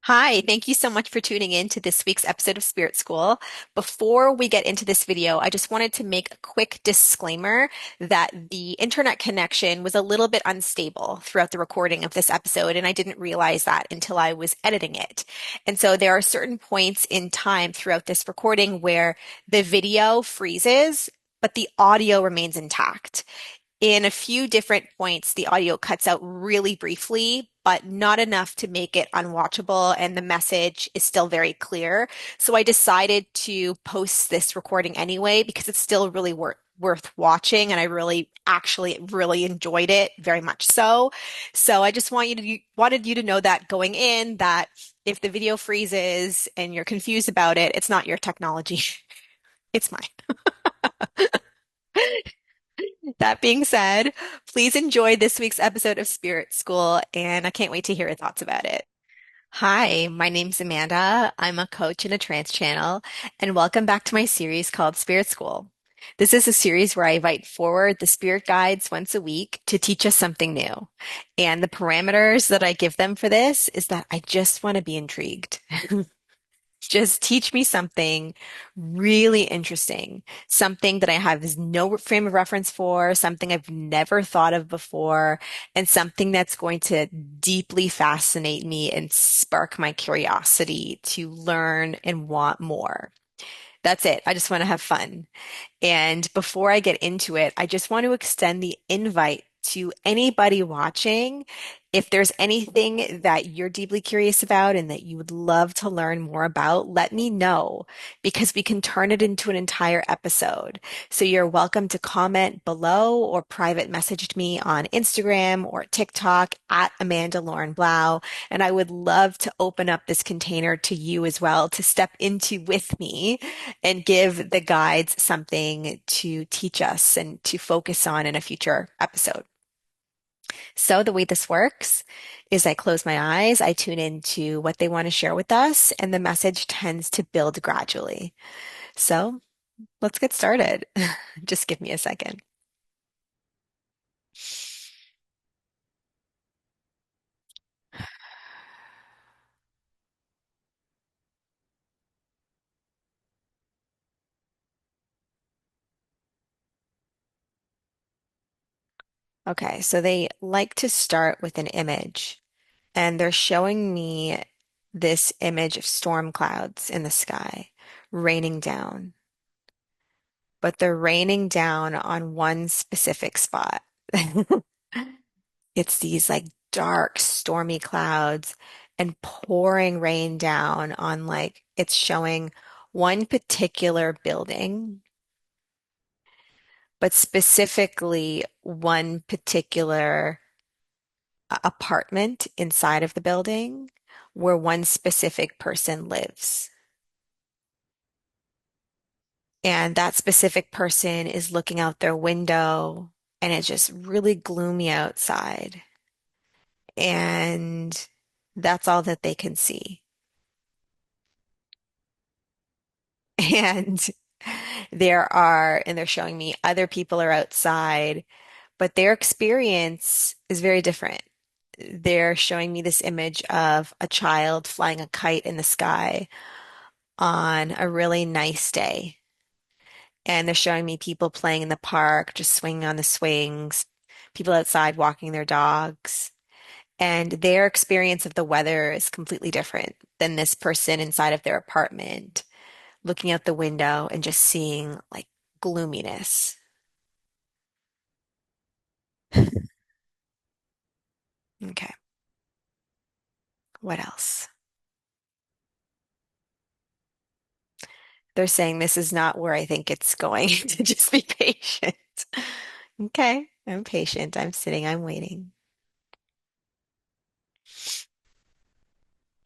Hi, thank you so much for tuning in to this week's episode of Spirit School. Before we get into this video, I just wanted to make a quick disclaimer that the internet connection was a little bit unstable throughout the recording of this episode, and I didn't realize that until I was editing it. And so there are certain points in time throughout this recording where the video freezes, but the audio remains intact. In a few different points, the audio cuts out really briefly, but not enough to make it unwatchable, and the message is still very clear. So I decided to post this recording anyway because it's still really worth watching, and I really enjoyed it very much so. So I just wanted you to know that going in that if the video freezes and you're confused about it, it's not your technology, it's mine. That being said, please enjoy this week's episode of Spirit School, and I can't wait to hear your thoughts about it. Hi, my name's Amanda. I'm a coach in a trance channel, and welcome back to my series called Spirit School. This is a series where I invite forward the spirit guides once a week to teach us something new. And the parameters that I give them for this is that I just want to be intrigued. Just teach me something really interesting, something that I have no frame of reference for, something I've never thought of before, and something that's going to deeply fascinate me and spark my curiosity to learn and want more. That's it. I just want to have fun. And before I get into it, I just want to extend the invite to anybody watching. If there's anything that you're deeply curious about and that you would love to learn more about, let me know because we can turn it into an entire episode. So you're welcome to comment below or private message me on Instagram or TikTok at Amanda Lauren Blau. And I would love to open up this container to you as well to step into with me and give the guides something to teach us and to focus on in a future episode. So the way this works is I close my eyes, I tune into what they want to share with us, and the message tends to build gradually. So let's get started. Just give me a second. Okay, so they like to start with an image, and they're showing me this image of storm clouds in the sky raining down, but they're raining down on one specific spot. It's these like dark, stormy clouds and pouring rain down on like it's showing one particular building, but specifically one particular apartment inside of the building where one specific person lives. And that specific person is looking out their window and it's just really gloomy outside. And that's all that they can see. And and they're showing me other people are outside, but their experience is very different. They're showing me this image of a child flying a kite in the sky on a really nice day. And they're showing me people playing in the park, just swinging on the swings, people outside walking their dogs. And their experience of the weather is completely different than this person inside of their apartment, looking out the window and just seeing like gloominess. Okay, what else? They're saying this is not where I think it's going, to just be patient. Okay, I'm patient. I'm sitting, I'm waiting.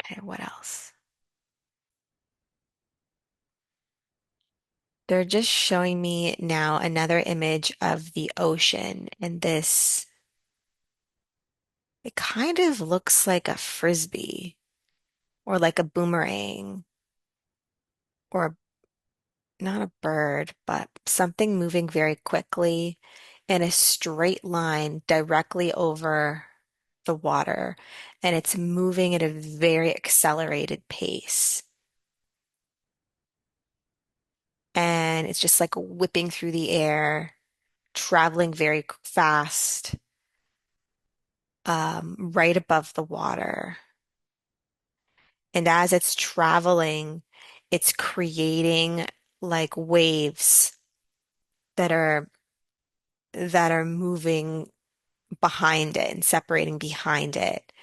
Okay, what else? They're just showing me now another image of the ocean, and it kind of looks like a frisbee or like a boomerang or not a bird, but something moving very quickly in a straight line directly over the water and it's moving at a very accelerated pace. And it's just like whipping through the air, traveling very fast, right above the water. And as it's traveling, it's creating like waves that are moving behind it and separating behind it.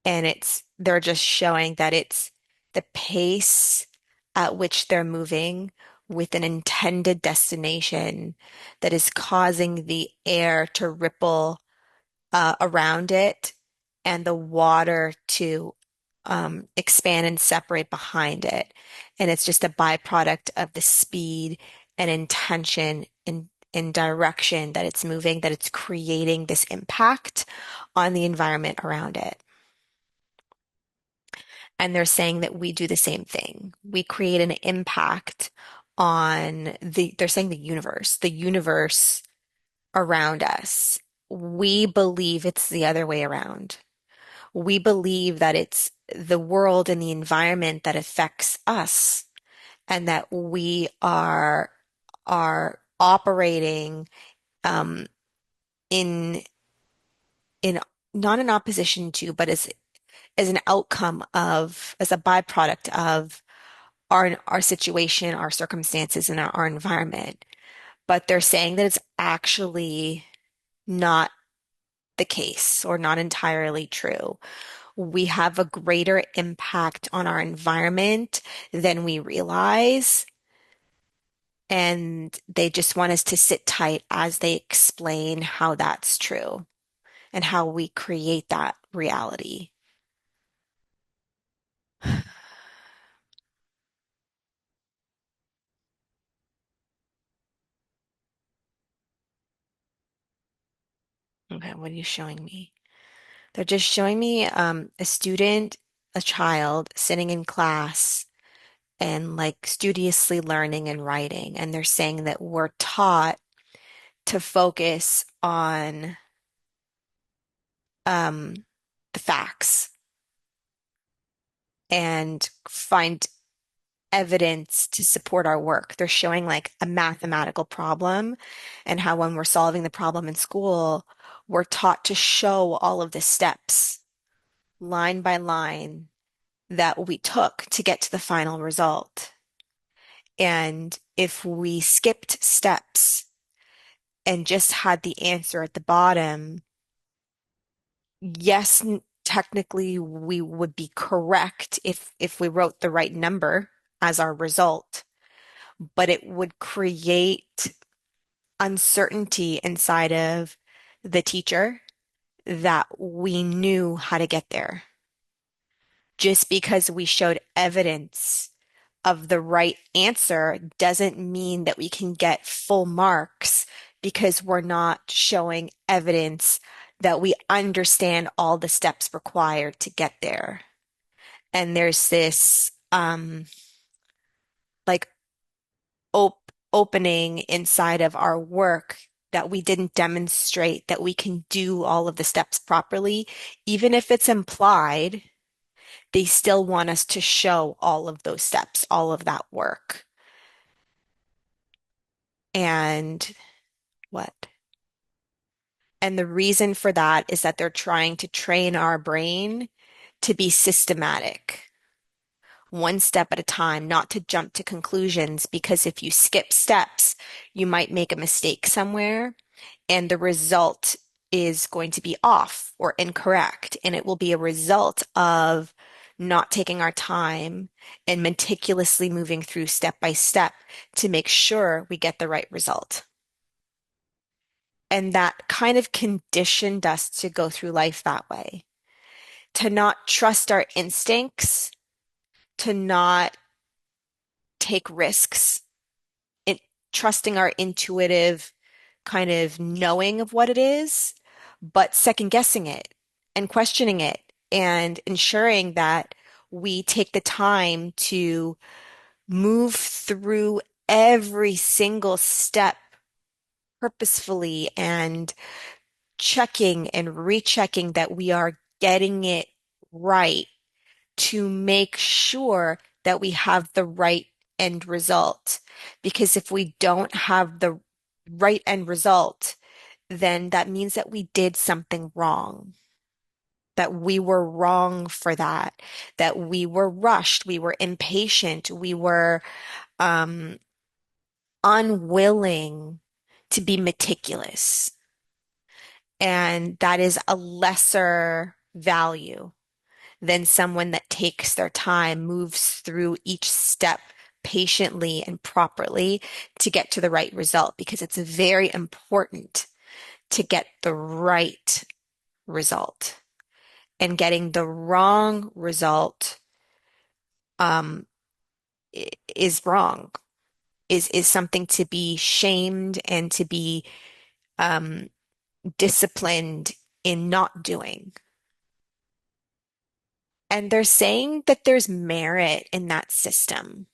And they're just showing that it's the pace at which they're moving with an intended destination that is causing the air to ripple around it and the water to expand and separate behind it. And it's just a byproduct of the speed and intention and direction that it's moving, that it's creating this impact on the environment around it. And they're saying that we do the same thing. We create an impact on they're saying the universe around us. We believe it's the other way around. We believe that it's the world and the environment that affects us and that we are operating um, in in not in opposition to, but as an outcome of, as a byproduct of our situation, our circumstances, and our environment. But they're saying that it's actually not the case or not entirely true. We have a greater impact on our environment than we realize. And they just want us to sit tight as they explain how that's true and how we create that reality. Okay, what are you showing me? They're just showing me a student, a child sitting in class and like studiously learning and writing. And they're saying that we're taught to focus on um, the facts and find evidence to support our work. They're showing like a mathematical problem and how when we're solving the problem in school, we're taught to show all of the steps line by line that we took to get to the final result. And if we skipped steps and just had the answer at the bottom, yes, technically we would be correct if we wrote the right number as our result, but it would create uncertainty inside of the teacher that we knew how to get there. Just because we showed evidence of the right answer doesn't mean that we can get full marks because we're not showing evidence that we understand all the steps required to get there. And there's this like opening inside of our work that we didn't demonstrate that we can do all of the steps properly, even if it's implied, they still want us to show all of those steps, all of that work. And what? And the reason for that is that they're trying to train our brain to be systematic, one step at a time, not to jump to conclusions, because if you skip steps, you might make a mistake somewhere and the result is going to be off or incorrect. And it will be a result of not taking our time and meticulously moving through step by step to make sure we get the right result. And that kind of conditioned us to go through life that way, to not trust our instincts, to not take risks, in trusting our intuitive kind of knowing of what it is, but second guessing it and questioning it and ensuring that we take the time to move through every single step purposefully and checking and rechecking that we are getting it right to make sure that we have the right end result. Because if we don't have the right end result, then that means that we did something wrong, that we were wrong for that, that we were rushed, we were impatient, we were um, unwilling to be meticulous. And that is a lesser value than someone that takes their time, moves through each step patiently and properly to get to the right result, because it's very important to get the right result. And getting the wrong result um, is wrong, is something to be shamed and to be um, disciplined in not doing. And they're saying that there's merit in that system.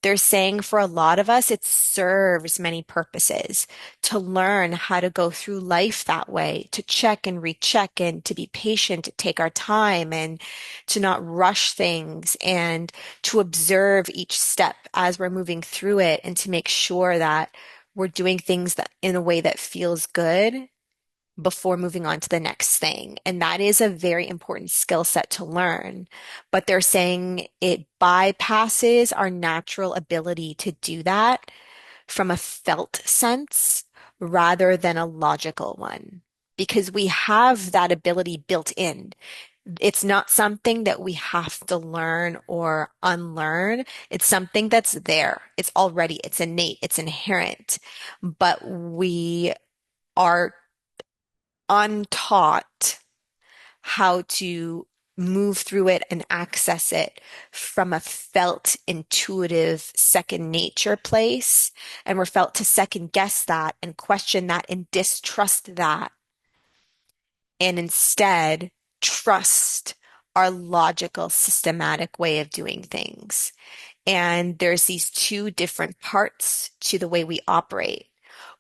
They're saying for a lot of us, it serves many purposes to learn how to go through life that way, to check and recheck and to be patient, to take our time and to not rush things and to observe each step as we're moving through it and to make sure that we're doing things that in a way that feels good before moving on to the next thing. And that is a very important skill set to learn. But they're saying it bypasses our natural ability to do that from a felt sense rather than a logical one. Because we have that ability built in. It's not something that we have to learn or unlearn. It's something that's there. It's already, it's innate, it's inherent. But we are untaught how to move through it and access it from a felt intuitive second nature place. And we're felt to second guess that and question that and distrust that. And instead trust our logical, systematic way of doing things. And there's these two different parts to the way we operate.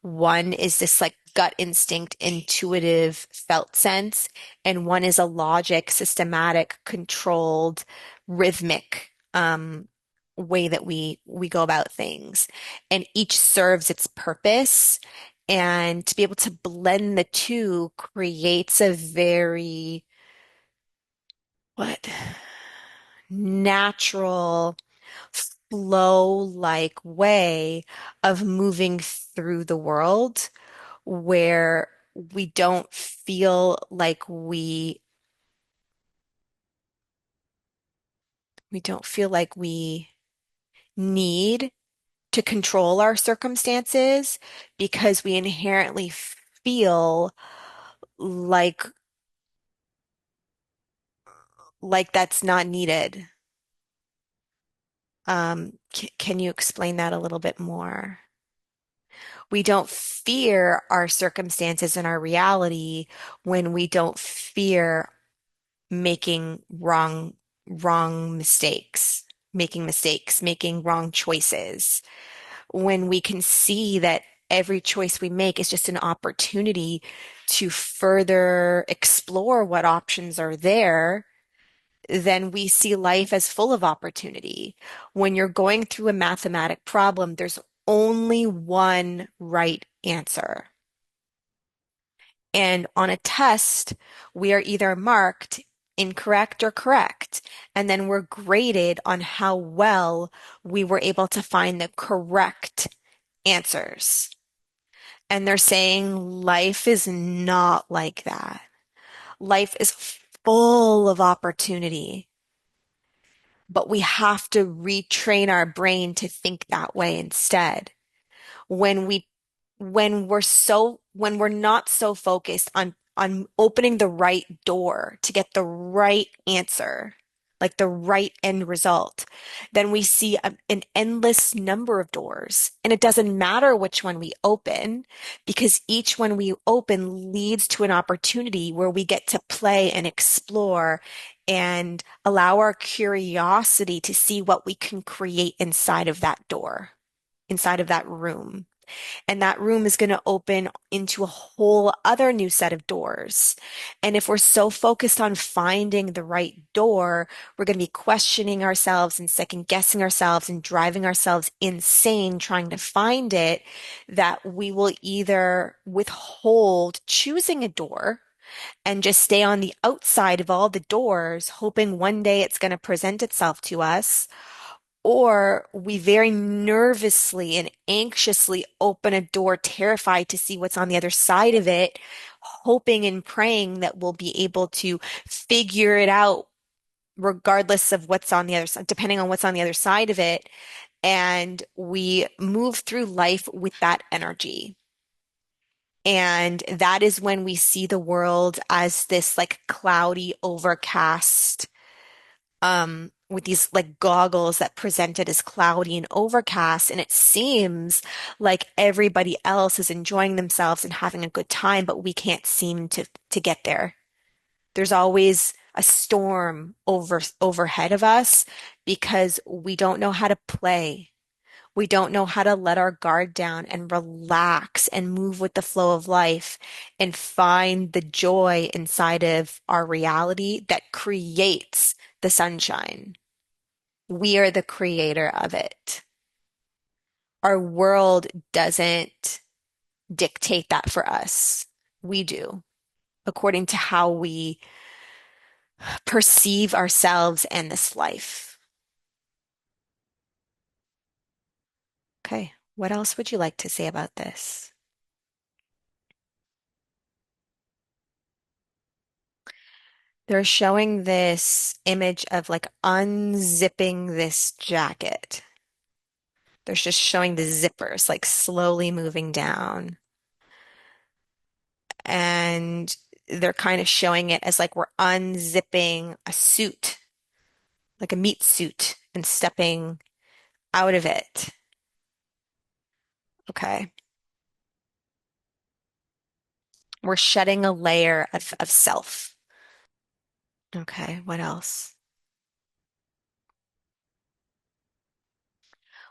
One is this like gut instinct, intuitive, felt sense, and one is a logic, systematic, controlled, rhythmic way that we go about things. And each serves its purpose. And to be able to blend the two creates a very what natural flow-like way of moving through the world where we don't feel like we don't feel like we need to control our circumstances because we inherently feel like that's not needed. Can you explain that a little bit more? We don't fear our circumstances and our reality when we don't fear making wrong mistakes, making wrong choices. When we can see that every choice we make is just an opportunity to further explore what options are there, then we see life as full of opportunity. When you're going through a mathematic problem, there's only one right answer. And on a test, we are either marked incorrect or correct. And then we're graded on how well we were able to find the correct answers. And they're saying life is not like that. Life is full of opportunity, but we have to retrain our brain to think that way instead. when we when we're not so focused on opening the right door to get the right answer, like the right end result, then we see an endless number of doors. And it doesn't matter which one we open because each one we open leads to an opportunity where we get to play and explore and allow our curiosity to see what we can create inside of that door, inside of that room. And that room is going to open into a whole other new set of doors. And if we're so focused on finding the right door, we're going to be questioning ourselves and second guessing ourselves and driving ourselves insane trying to find it, that we will either withhold choosing a door and just stay on the outside of all the doors, hoping one day it's going to present itself to us, or we very nervously and anxiously open a door, terrified to see what's on the other side of it, hoping and praying that we'll be able to figure it out regardless of what's on the other side, depending on what's on the other side of it. And we move through life with that energy. And that is when we see the world as this like cloudy, overcast, with these like goggles that present it as cloudy and overcast. And it seems like everybody else is enjoying themselves and having a good time, but we can't seem to get there. There's always a storm overhead of us because we don't know how to play. We don't know how to let our guard down and relax and move with the flow of life and find the joy inside of our reality that creates the sunshine. We are the creator of it. Our world doesn't dictate that for us. We do, according to how we perceive ourselves and this life. Okay, what else would you like to say about this? They're showing this image of like unzipping this jacket. They're just showing the zippers like slowly moving down. And they're kind of showing it as like we're unzipping a suit, like a meat suit, and stepping out of it. Okay. We're shedding a layer of self. Okay. What else?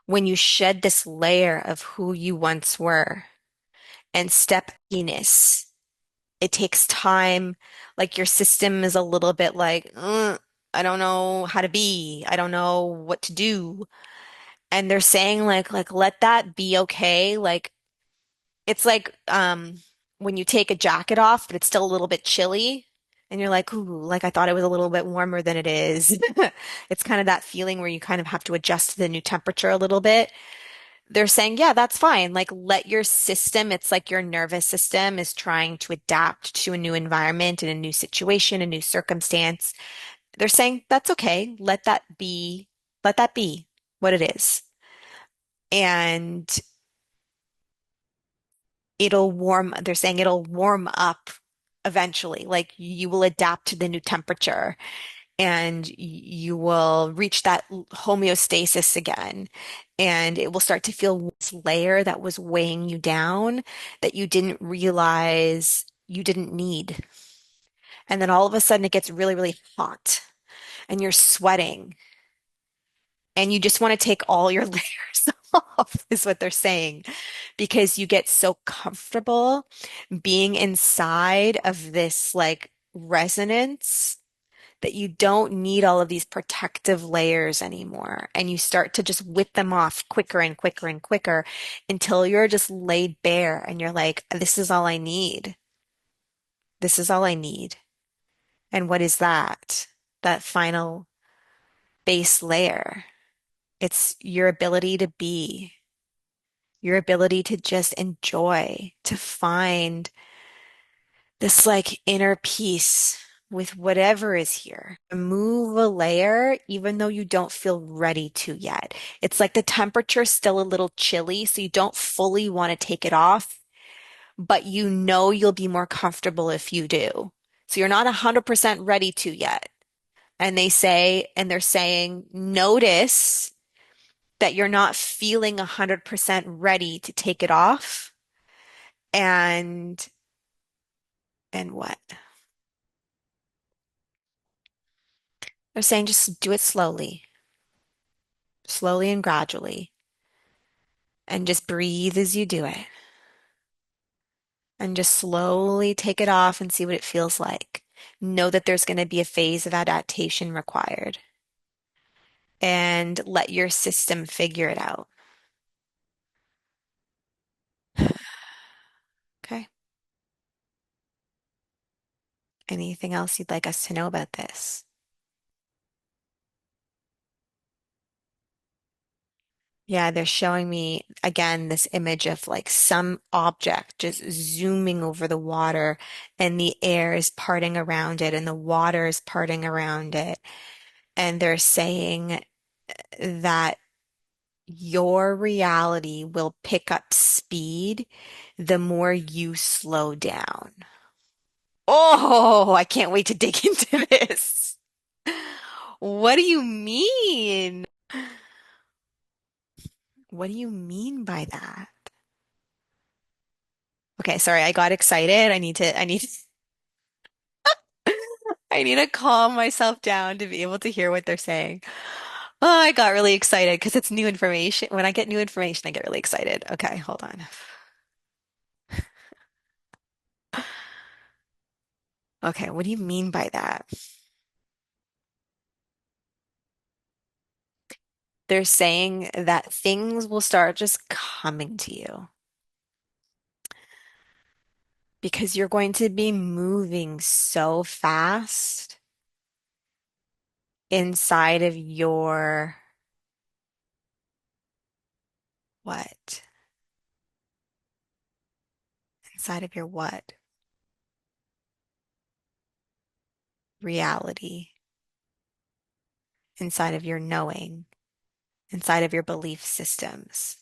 When you shed this layer of who you once were and step happiness, it takes time. Like your system is a little bit like, I don't know how to be. I don't know what to do. And they're saying like let that be okay. Like it's like when you take a jacket off, but it's still a little bit chilly. And you're like, ooh, like I thought it was a little bit warmer than it is. It's kind of that feeling where you kind of have to adjust to the new temperature a little bit. They're saying, yeah, that's fine. Like, let your system, it's like your nervous system is trying to adapt to a new environment and a new situation, a new circumstance. They're saying, that's okay. Let that be what it is. And they're saying it'll warm up eventually. Like, you will adapt to the new temperature and you will reach that homeostasis again. And it will start to feel this layer that was weighing you down that you didn't realize you didn't need. And then all of a sudden it gets really, really hot and you're sweating and you just want to take all your layers off, is what they're saying, because you get so comfortable being inside of this like resonance that you don't need all of these protective layers anymore. And you start to just whip them off quicker and quicker and quicker until you're just laid bare and you're like, this is all I need. This is all I need. And what is that? That final base layer. It's your ability to be, your ability to just enjoy, to find this like inner peace with whatever is here. Move a layer, even though you don't feel ready to yet. It's like the temperature's still a little chilly, so you don't fully want to take it off, but you know you'll be more comfortable if you do. So you're not 100% ready to yet. And they're saying, notice that you're not feeling 100% ready to take it off. And, and what? They're saying just do it slowly, slowly and gradually. And just breathe as you do it. And just slowly take it off and see what it feels like. Know that there's going to be a phase of adaptation required. And let your system figure it out. Okay. Anything else you'd like us to know about this? Yeah, they're showing me again this image of like some object just zooming over the water, and the air is parting around it, and the water is parting around it. And they're saying that your reality will pick up speed the more you slow down. Oh, I can't wait to dig into this. What do you mean? What do you mean by that? Okay, sorry, I got excited. I need to calm myself down to be able to hear what they're saying. Oh, I got really excited because it's new information. When I get new information, I get really excited. Okay, hold on. Okay, what do you mean by that? They're saying that things will start just coming to you because you're going to be moving so fast inside of your what? Inside of your what? Reality. Inside of your knowing. Inside of your belief systems.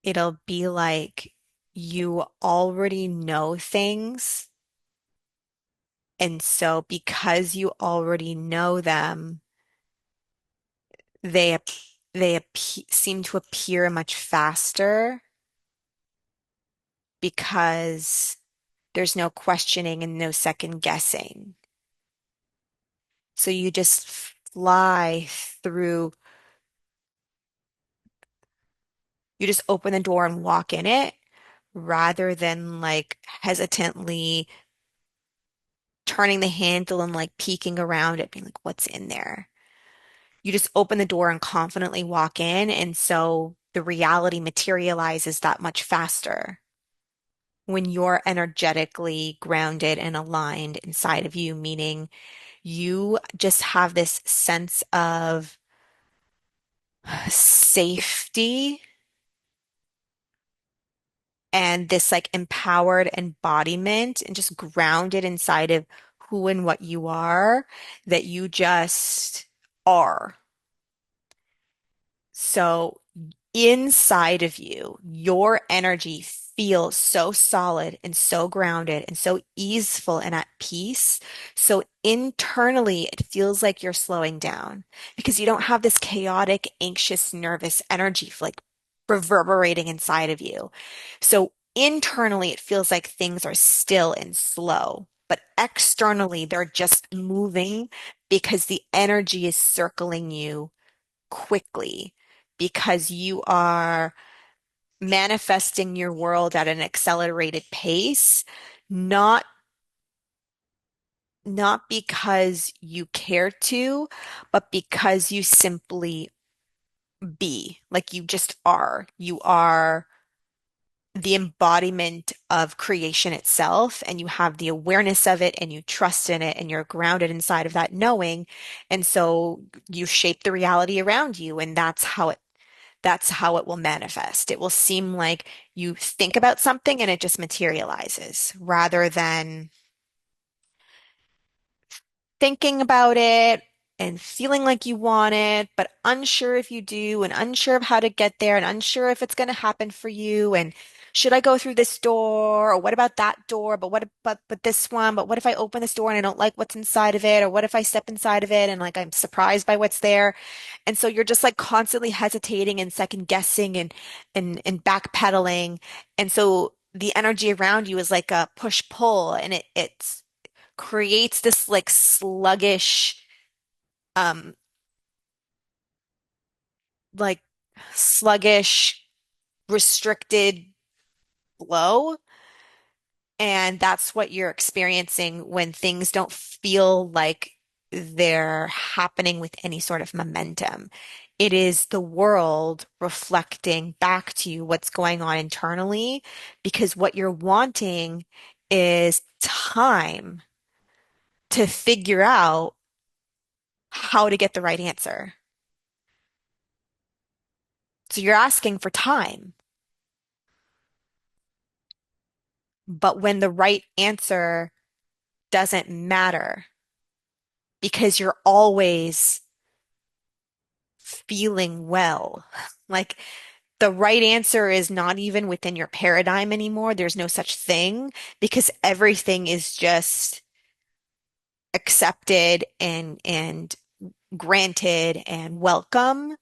It'll be like you already know things. And so because you already know them, they ap- seem to appear much faster because there's no questioning and no second guessing. So you just fly through, you just open the door and walk in it rather than like hesitantly turning the handle and like peeking around it, being like, what's in there? You just open the door and confidently walk in. And so the reality materializes that much faster when you're energetically grounded and aligned inside of you, meaning you just have this sense of safety and this like empowered embodiment and just grounded inside of who and what you are that you just are. So inside of you, your energy feels so solid and so grounded and so easeful and at peace. So internally, it feels like you're slowing down because you don't have this chaotic, anxious, nervous energy like reverberating inside of you. So internally, it feels like things are still and slow. But externally, they're just moving because the energy is circling you quickly because you are manifesting your world at an accelerated pace, not not because you care to, but because you simply be, like you just are. You are the embodiment of creation itself, and you have the awareness of it, and you trust in it, and you're grounded inside of that knowing. And so you shape the reality around you, and that's how it will manifest. It will seem like you think about something and it just materializes rather than thinking about it and feeling like you want it, but unsure if you do and unsure of how to get there and unsure if it's going to happen for you. And should I go through this door or what about that door? But what about but this one? But what if I open this door and I don't like what's inside of it? Or what if I step inside of it and like I'm surprised by what's there? And so you're just like constantly hesitating and second guessing and backpedaling. And so the energy around you is like a push pull and it's creates this like sluggish um like sluggish, restricted flow. And that's what you're experiencing when things don't feel like they're happening with any sort of momentum. It is the world reflecting back to you what's going on internally, because what you're wanting is time to figure out how to get the right answer. So you're asking for time. But when the right answer doesn't matter because you're always feeling well. Like the right answer is not even within your paradigm anymore. There's no such thing because everything is just accepted and granted and welcome.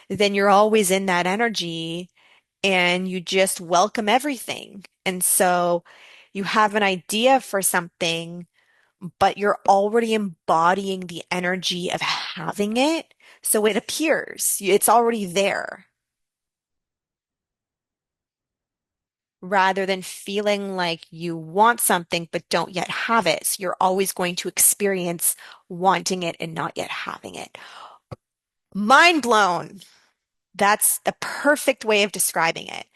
Then you're always in that energy and you just welcome everything. And so you have an idea for something, but you're already embodying the energy of having it. So it appears, it's already there, rather than feeling like you want something but don't yet have it. So you're always going to experience wanting it and not yet having it. Mind blown. That's a perfect way of describing it.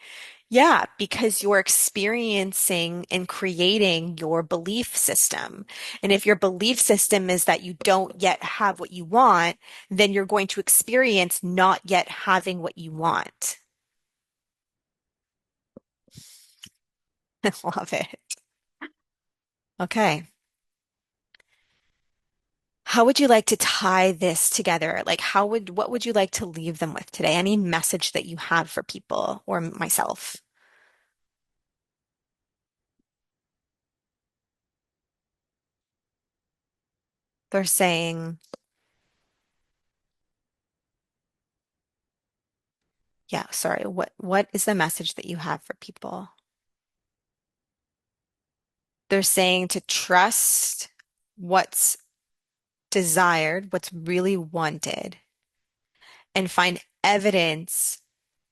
Yeah, because you're experiencing and creating your belief system. And if your belief system is that you don't yet have what you want, then you're going to experience not yet having what you want. I love it. Okay. How would you like to tie this together? Like, what would you like to leave them with today? Any message that you have for people or myself? They're saying, yeah, sorry, what is the message that you have for people? They're saying to trust what's desired, what's really wanted, and find evidence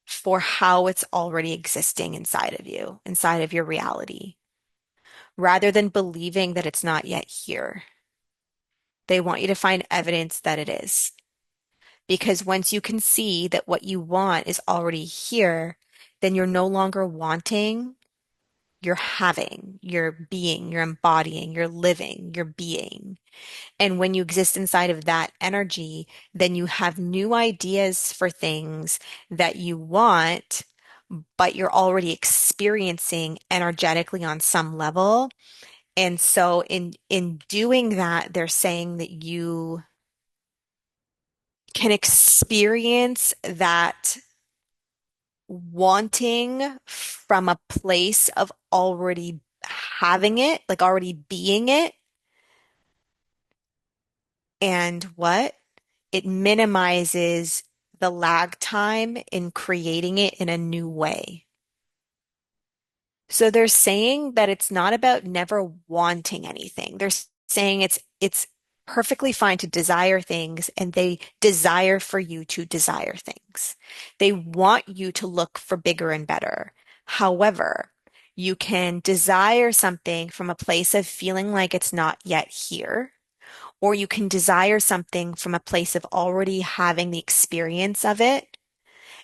for how it's already existing inside of you, inside of your reality, rather than believing that it's not yet here. They want you to find evidence that it is. Because once you can see that what you want is already here, then you're no longer wanting, you're having, you're being, you're embodying, you're living, you're being. And when you exist inside of that energy, then you have new ideas for things that you want, but you're already experiencing energetically on some level. And so in doing that, they're saying that you can experience that wanting from a place of already having it, like already being it, and what? It minimizes the lag time in creating it in a new way. So they're saying that it's not about never wanting anything. They're saying it's perfectly fine to desire things and they desire for you to desire things. They want you to look for bigger and better. However, you can desire something from a place of feeling like it's not yet here, or you can desire something from a place of already having the experience of it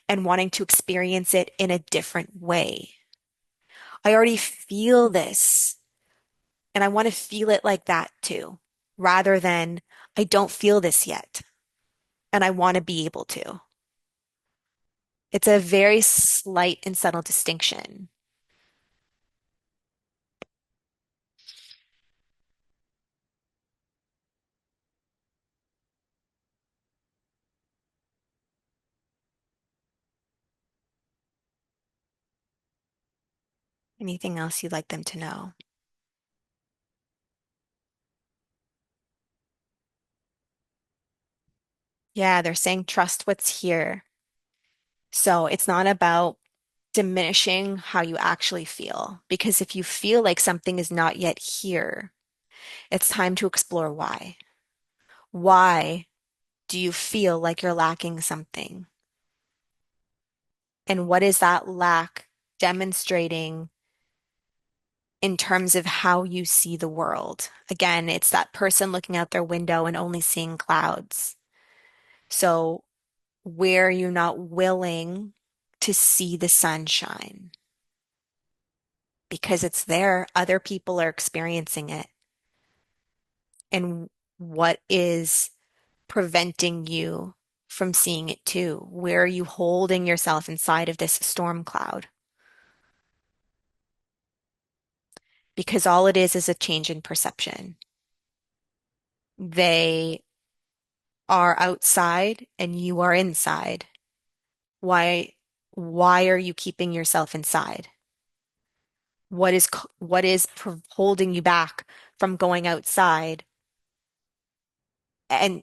and wanting to experience it in a different way. I already feel this and I want to feel it like that too, rather than I don't feel this yet and I want to be able to. It's a very slight and subtle distinction. Anything else you'd like them to know? Yeah, they're saying trust what's here. So it's not about diminishing how you actually feel, because if you feel like something is not yet here, it's time to explore why. Why do you feel like you're lacking something? And what is that lack demonstrating in terms of how you see the world? Again, it's that person looking out their window and only seeing clouds. So, where are you not willing to see the sunshine? Because it's there, other people are experiencing it. And what is preventing you from seeing it too? Where are you holding yourself inside of this storm cloud? Because all it is a change in perception. They are outside and you are inside. Why why are you keeping yourself inside? What is holding you back from going outside and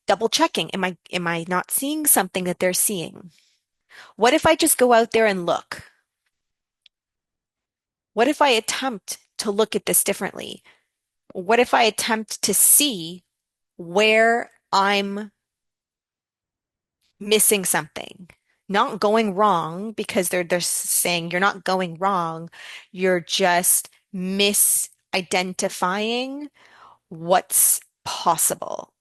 double checking? Am I not seeing something that they're seeing? What if I just go out there and look? What if I attempt to look at this differently? What if I attempt to see where I'm missing something? Not going wrong because they're saying you're not going wrong. You're just misidentifying what's possible.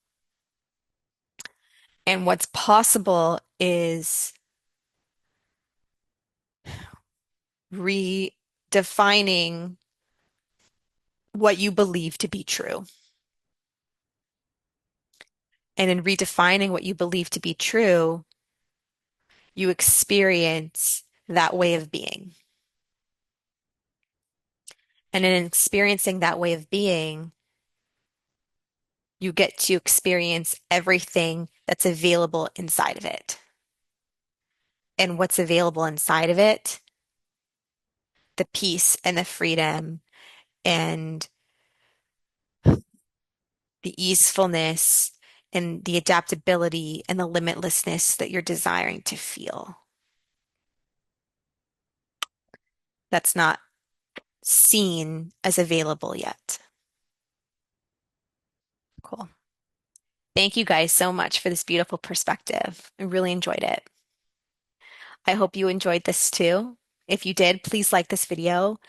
And what's possible is redefining what you believe to be true. And in redefining what you believe to be true, you experience that way of being. And in experiencing that way of being, you get to experience everything that's available inside of it. And what's available inside of it, the peace and the freedom and the easefulness and the adaptability and the limitlessness that you're desiring to feel. That's not seen as available yet. Cool. Thank you guys so much for this beautiful perspective. I really enjoyed it. I hope you enjoyed this too. If you did, please like this video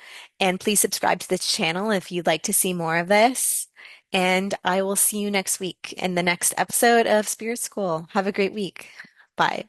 and please subscribe to this channel if you'd like to see more of this. And I will see you next week in the next episode of Spirit School. Have a great week. Bye.